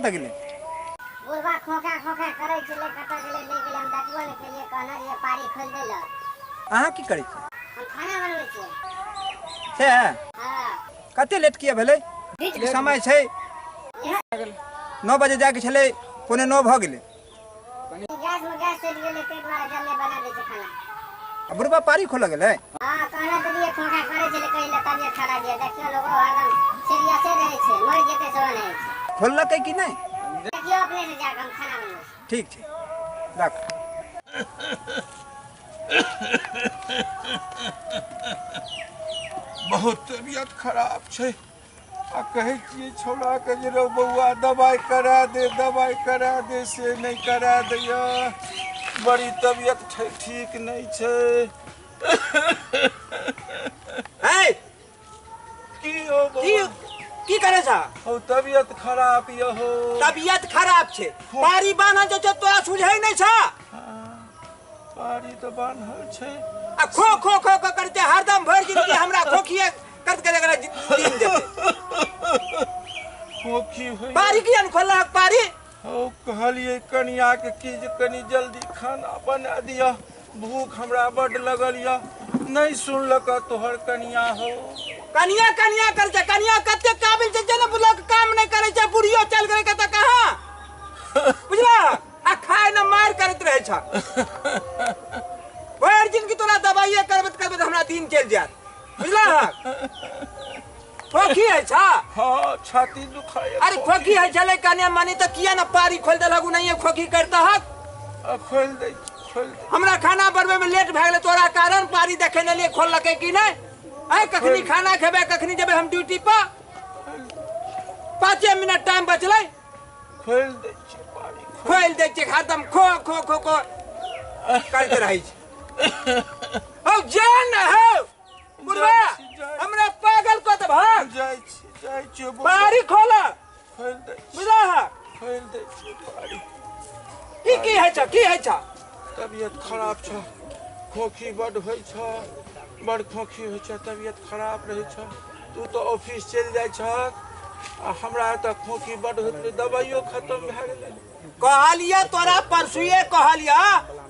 कत गेले बुढ़वा खोखा खोखा करे चले कत गेले ले गेले हम देखबो ने केलिए कहना रे पारी खोल देला अहाँ की करै छी हम खाना बनबै छी छे हां कते लेट किया भेलै समय छै 9 बजे जाके छले 9:15 भ गेलै गैस से गेले ते द्वारा जल्दी बना दे छै खाना अब बुढ़वा पारी खोल गेलै हां कहना देलिए खोखा करे चले कहले तबियत खराब है देखियो लोग हरदम सीरियस रहे छै मर जेते सो नहीं खोललकै कि नहीं देखियो अपने से जाके हम खाना बनबै ठीक छै राख बहुत तबियत खराब छै आ कहे छिए छोड़ा के जे रो बउआ दवाई करा दे से नहीं करा दैया बड़ी तबियत ठीक नहीं छै है की हो की करे छा हो तबियत खराब यो हो तबियत खराब छै पारी बान्हल जो तोरा सुझै नहीं छा पारी तो बान्हल छै आ खो खो खो खो करते हरदम भर जिंदगी हमरा खोखिए करत करे दिन देते खोखी होई पारी किया खोला पारी हो कहलिए कनिया के की जे कनी जल्दी खाना बना दिया भूख हमरा बड लगल या नहीं सुनलक तोहर कनिया हो कनिया कनिया कर छै कनिया कते काबिल छै जने बुला के काम नहीं करे छै बुढ़ियो चल गए कत कहां बुझला आ खाए न मार करत रहे छ भर जिंदगी तोरा दवाइए करबत हमरा दिन चल जात बुझला खोखी है छा हां छाती दुखाए अरे खोखी है चले कने मानी त किया न पारी खोल दे लगू नहीं खोखी करता हक खोल दे हमरा खाना बनबे में लेट भ गेले तोरा कारण पारी देखे ने लिए खोल लके कि नहीं आई कखनी खाना खेबे कखनी जेबे हम ड्यूटी पर 5 मिनट टाइम बचले खोल दे पारी खोल दे छै हरदम खो खो खो खो करते रही छै ओ जान हो बुढ़वा हमरा पागल को त भाग जाय छी पारी खोला खोल दे बुझा खोल दे पारी की है छ तबियत खराब छ खोखी बड होय छ बड़ खोखी होय छ तबियत खराब रहे छ तू तो ऑफिस चल जाय छ आ हमरा त खोखी बड होत दवाइयो खत्म भ गेलै कहलिया तोरा परसुए कहलिया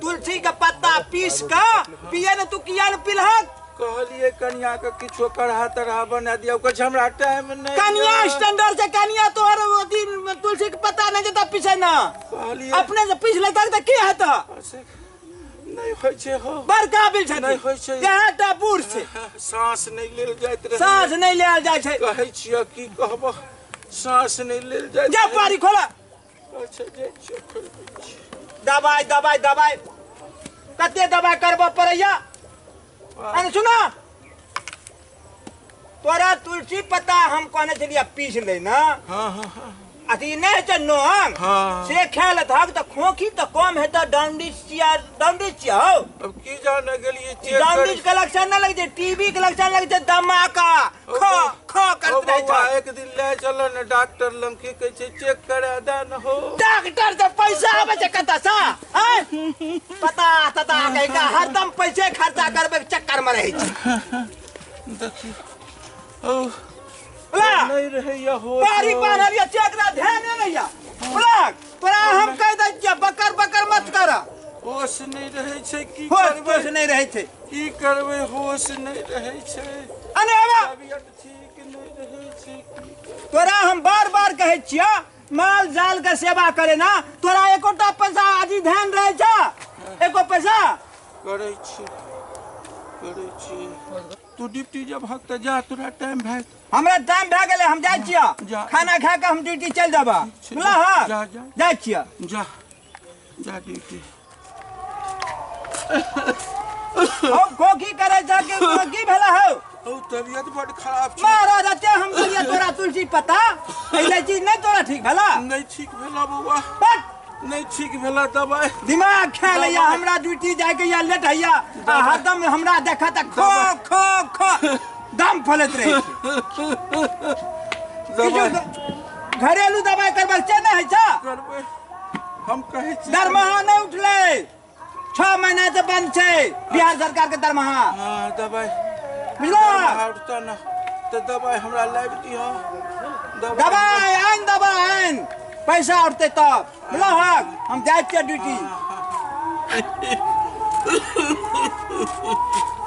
तुलसी के पत्ता पीस के पिए न तू किया न पिलहक कहलिए कन्या के किछो कढ़ा तरह बना दिया कुछ हमरा टाइम नहीं कन्या स्टैंडर्ड से कन्या तोहर दिन तुलसी के पत्ता नहीं जता पीछे ना कहलिए अपने से पीछ ले तक की है त नहीं होय छे हो बड़का बिल छे नहीं होय छे केटा बूढ़ छे सांस नहीं लेल जाइत रहे सांस नहीं लेल जाय छे कहै छियै की कहबो सांस नहीं लेल जाइत जा पारी खोला अच्छा जे खोल दवाई कते दवाई करबो पड़ैया अरे सुना तोरा तुलसी पत्ता हम कहने चलिए पीस ले ना हां अथी नहीं छ नोंग से खेल थक त खोखी त कम है त डांडिस हो अब की जाने गेलिए चेक डांडिस के लक्षण न लगे टीबी के लक्षण लगे धमाका खो खो करत रहे छ एक दिन ले चलो न डॉक्टर लंग की कह छै चेक करा दे न हो डॉक्टर से पैसा आवे छ कत सा पता कहीं हरदम पैसे खर्चा करबे चक्कर में रहे छ देखी ओ बोला नहीं रहे या हो पारी बांधल या चेक ना ध्यान नहीं या बोला तोरा हम कह दै छियै बकर मत कर होश नहीं रहे छै की होश नहीं रहे छै की करबे होश नहीं रहे छै अने आवा तबियत ठीक नहीं रहे छै तोरा हम बार कहे छियै माल जाल के सेवा करे ना तोरा एकोटा पैसा आदि ध्यान रहे छ एको पैसा करे छी तू ड्यूटी जब हक त जा तोरा टाइम भाई हमरा टाइम भ गेले हम जाय छियै खाना खा के हम ड्यूटी चल जाबा बुझला हां जाय छियै जा ड्यूटी ओ खोखी करे छ कि की भेला हो ओ तबियत बड़ खराब छ मारा जाते हम बोलिए तोरा तुलसी पत्ता पहले चीज नहीं तोरा ठीक भेला नहीं ठीक भेला बउआ नहीं ठीक भेला दवाई दिमाग खा लिया हमरा ड्यूटी जाय के या लेट हैया हरदम हमरा देखा त खो खो खो दम फलत रहे घरेलू दवाई करबा छै न है छ करबे हम कहै छी दरमाहा नहीं उठले 6 महीना से बंद छै बिहार सरकार के दरमाहा हां दवाई बुझलो उठता न तो दवाई हमरा लाग दियो दवाई आइन पैसा उठते तब बुझलहक हम जाए छियै ड्यूटी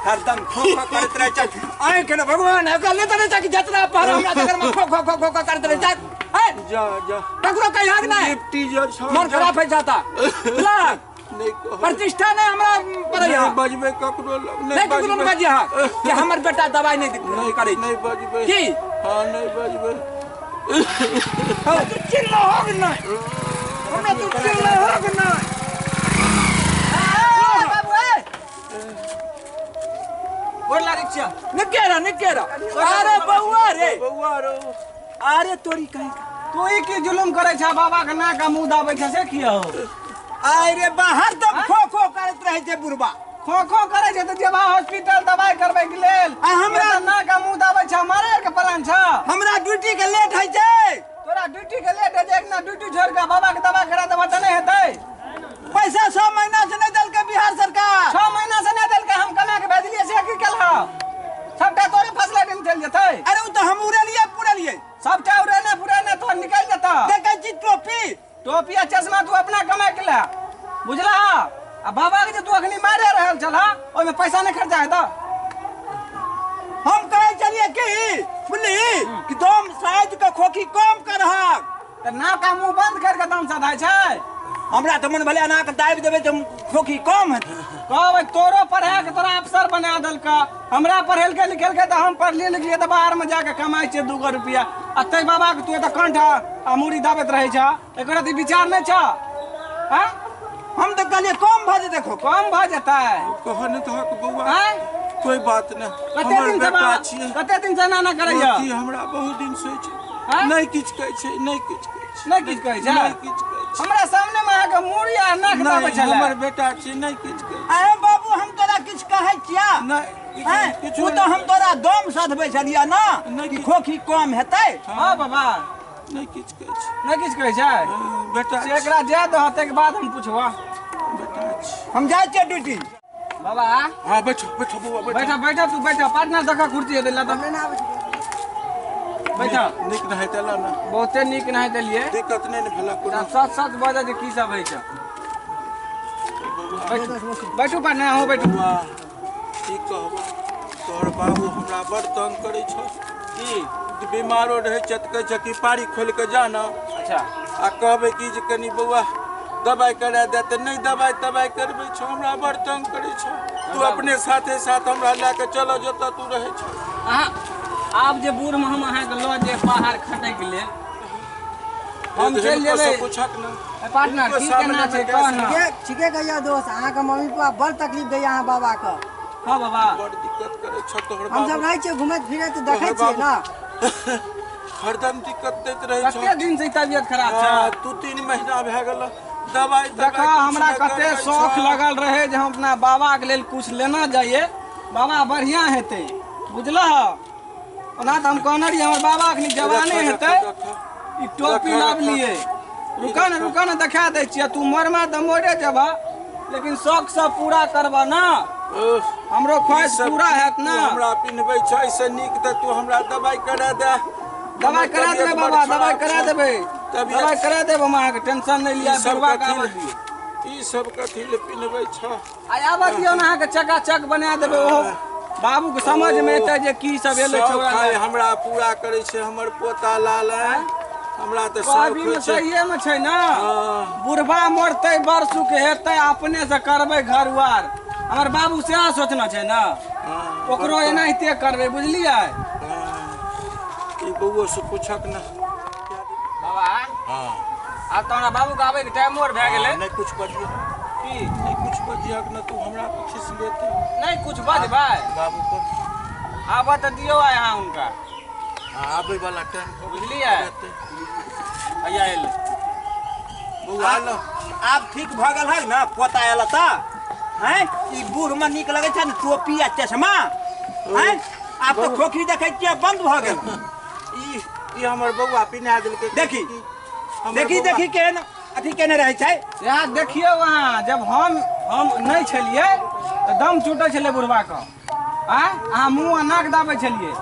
हरदम खो खो करते रहे चल आए के ना भगवान है कल तो नहीं कि जितना पहर हमरा जगह में खो खो खो खो करते रहे जा जा ककरो कहीं हक नहीं डिप्टी जज मन खराब हो जाता बुझलहक नहीं कहो प्रतिष्ठा नहीं हमरा पड़ैया नहीं बजबे ककरो नहीं ककरो नहीं बजिया कि हमर बेटा दवाई नहीं करे नहीं बजबे की हां नहीं बजबे तू चिल्ला हो कि नहीं हमरा तू चिल्ला हो कि नहीं बोल रिक्शा निकेरा अरे बउआ रे अरे तोरी कहीं तू ही की जुलुम करे छ बाबा के ना का मुंह दाबे छ से किया हो अरे बाहर तब खो खो करत रहे छे बुढ़बा खो खो करे छ त जेबा हॉस्पिटल दवाई करबे के लेल हमरा ना का मुंह दाबे छ मारे के प्लान छ हमरा ड्यूटी के लेट है छे तोरा ड्यूटी के लेट है एक ना ड्यूटी छोड़ के बाबा के दवा करा देबा त नहीं हेतै पैसा 6 महीना से नहीं दल के बिहार सरकार 6 महीना से नहीं दल के हम कमा के भेजलिए से की कल ह सबटा तोरे फसले दिन चल जतै अरे उ तो हम उड़े लिए पूरे लिए सबटा उड़ेने पुराने तो निकल जता देखै छी टोपी आ चश्मा तू अपना कमा के ला बुझला आ बाबा के जे तू अखनी मारे रहल छल ओय में पैसा नहीं खर्चा है त हम कहे चलिए की बुझली कि दम साइज के खोखी कम करहक त ना का मुंह बंद करके दाम सधाय छै हमरा तो मन भले अना के दाबि देबे त खोखी कम है कहबै तोरो पढ़ा के तोरा अफसर बना देल का हमरा पढ़ेल के लिखेल के त हम पढ़ लिखलिए त बाहर में जाके कमाई छै 2 रुपया आ तै बाबा के तू त कंठ आ मुड़ी दाबत रहे छ एकरा त विचार नहीं छ हां हम तो कहलिए कम भ जे देखो कम भ जतै कहो न तो बउआ हैं कोई बात न कते दिन से बेटा छियै कते दिन से ना करैया की हमरा बहुत दिन से छै हैं नहीं किछ कहै छै नहीं किछ कहै छै नहीं किछ कहै छै नहीं किछ कहै छै हमरा सामने में आके मुड़िया नाक दाबे नहीं छले हमर बेटा छी नहीं किछ कहै छै अरे बाबू हम तोरा किछ कहै छिया नहीं हैं किछ तू तो हम तोरा दम सधबै छलिया ना कि खोखी कम हेतै हां बाबा नहीं किछ कहै छै नहीं किछ कहै छै बेटा से एकरा जे दहते के बाद हम पूछवा बेटा छी हम जाय छियै ड्यूटी बाबा हां बैठो बैठो बउआ बैठा बैठा तू बैठा पार्टनर जका कुर्सी देला त बैठा निक रहै तला ना बहुते निक नहीं देलिए दिक्कत नहीं न भेला कोनो सच सच बजे जे की सब है छै बैठू पार्टनर हो बैठू वाह की कहबो तोहर बाबू हमरा बड़ तंग करै छ की बीमारो रहे छ त कहै छ कि पारी खोल के जाना अच्छा आ कहबै कि जे कनी बउआ दवाई करा दे त नहीं दवाई करबै छ हमरा बड़ तंग करै छ तू अपने साथे साथ हमरा लेके चल जत तू रहै छ अहाँ आब जे बूढ़ में हम अहाँ के लो जे बाहर खटै के लेल हम चल जेबै पूछक न पार्टनर की केना छै कहना ठीके कहिया दोस्त अहाँ के मम्मी पापा बड़ तकलीफ दै अहाँ बाबा के हां बाबा बड़ दिक्कत करे छ तोहर हम सब रहै छियै घुमैत फिरैत देखै छियै ना हरदम दिक्कत दैत रहै छ कते दिन से तबियत खराब छै तू 3 महीना भए गेल दवाई देखा हमरा कते शौक लगल रहे जे हम अपना बाबा के लेल कुछ लेना जाइए बाबा बढ़िया हेतै बुझलह ओना त हम कहने रहिए हमर बाबा के जवाने हेतै ई टोपी लाभ लिए रुका न देखा दै छियै तू मरमा त मोरे जेबा लेकिन शौक सब पूरा करबा ना हमरो ख्वाहिश पूरा हैत ना हमरा पिनबै छै ऐसे नीक त तू हमरा दवाई करा दे दवाई करा देबै बाबा दवाई करा देबै दवाई करा देबै हम अहाँके टेंशन नहीं लिया बुढ़वा का आबदी ई सब कथि ले पिनबै छ आ आबदियो ना अहाँके चकाचक बना देबै ओहो बाबू के समझ में एतै जे की सब एलै छोरा हमरा पूरा करे छै हमर पोता लाल हमरा त अभी में सहिए में छै ना बुढ़वा मरतै बरसु के हेतै अपने से करबै घरवार हमर बाबू से सोचना छै ना ओकरो एनाहिते करबै बुझलियै ई बउआ से पूछक न बाबा हां अब तो हमरा बाबू के आबै के टाइम और भए गेलै नहीं कुछ बजियो की नहीं कुछ बजियक न तू हमरा खिस लेते नहीं कुछ बजबै बाबू को आबऽ त दियौ यहाँ उनका आबै वाला टाइम हो बुझलियै भैया एलै बउआ ल आब ठीक भ गेल है ना पोता एला त हैं ई बूढ़ में निक लगे छै न टोपी आ चश्मा हैं आब तो खोखी देखै छियै बंद भ गेल ई हमर बउआ पिना देलकै देखी केहन अथी केने रहै छै यहाँ देखिए वहाँ जब हम नहीं छलिए तो दम छूटे छले बुढ़वा के अहाँ मुँह नाक दाबे छलिए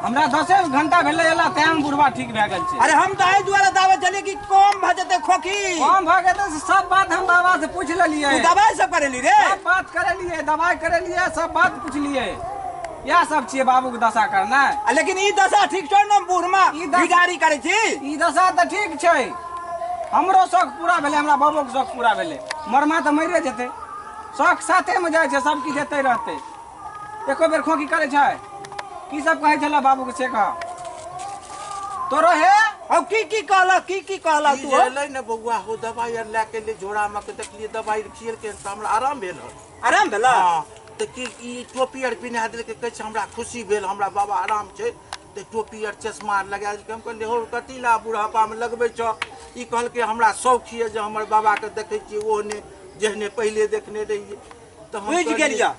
हमरा 10 घंटा भेले एला टाइम बुढ़वा ठीक भए गेल छै। अरे हम तो आई द्वारा दावा चले कि कम भ जते खोखी कम भए गेल तऽ सब बात हम बाबा से पूछ लेलिए। तू दवाई सब करेली रे? सब बात करेलिए, दवाई करेलिए, सब बात पूछलिए। यह सब छियै बाबू के दशा करना। लेकिन ई दशा ठीक छौ न बूढ़मा ई दशा- बिगाड़ी करे छी। ई दशा तऽ ठीक छै, हमरो शौक पूरा भेले, हमरा बाबू के शौक पूरा भेले। मरमा तऽ मरे जेतै, शौक साथे में जाइ छै, सब की देते रहते। एको बेर खोखी करे छै? की सब कहे छला बाबू के से कह तोरो हे। अब की कहला तू? एलै ने बौआ हो दवाई आर लए के ले झोड़ा में के देखलिए दवाई खियल के त हमरा आराम भेल। आराम भेला? हाँ तो कि ई टोपी आर पिन्हा देल के कहै छै हमरा खुशी भेल, हमरा बाबा आराम छै। ते टोपी आर चश्मा आर लगा देल के हम कहलिए हो कथी ला बुढ़ापा में लगबै छ। ई कहल के हमरा शौक छियै जे हमर बाबा के देखै छियै ओहने जेहने पहिले देखने रहिए। तो हम बुझ गेलिया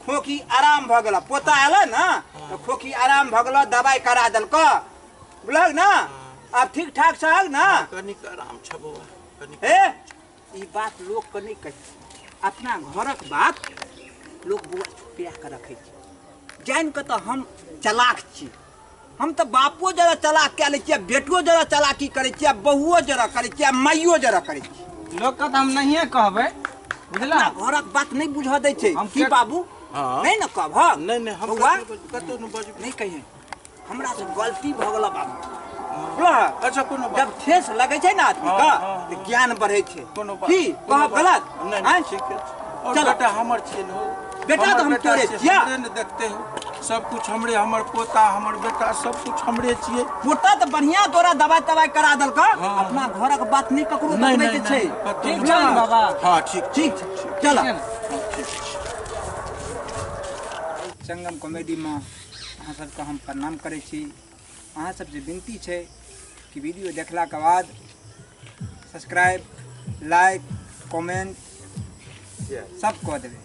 खोखी आराम भ गेला, पोता आला ना तो खोखी आराम भ गेला, दवाई करा देलक बुझल ना, अब ठीक ठाक सहल ना। कनिक आराम छ बौआ कनिक। हे ई बात लोग के नहीं कहे, अपना घरक बात लोग बुआ छुपा के रखे छै। जान के तो हम चलाक छी, हम तो बापो जरा चलाक कए लै छियै, बेटो जरा चलाकी करे छियै, बहुओ जरा करे छियै, माइयो जरा करे छियै। लोग के तऽ हम नहिए कहबै, बुझला। अपना घरक बात नहीं बुझा दै छै। हम की के- बाबू हाँ। नहीं न कहब नहीं हम बौआ कतौ न बजबै। नहीं कहिए हमरा से गलती भ गेला बाबू बुझला। अच्छा कोनो बात जब ठेस लगे छै ना आदमी हाँ, का हाँ, तो ज्ञान बढ़े छै। कोनो बात की कोनो कहब बात- गलत? नहीं आँय? ठीक है। और चलो। बेटा हमर छियै न हो। बेटा हमर तो हम तोरे छियै, छियै। हमरे न देखते हो सब कुछ हमरे, हमर पोता हमर बेटा सब कुछ हमरे छियै। पोता तो बढ़िया तोरा दवाई तवाई करा देलक, हाँ। अपना घरक बात नहीं ककरो नहीं, बतबै नहीं, के छै। नहीं, कतौ ठीक नहीं। छै ना बाबा? हाँ ठीक ठीक छै चल। ठीक है ना? संगम कॉमेडी में अहाँ सबके हम प्रणाम करै छी। अहाँ सबसे विनती छै कि वीडियो देखला के बाद सब्सक्राइब, लाइक, कमेंट सब कऽ देबै।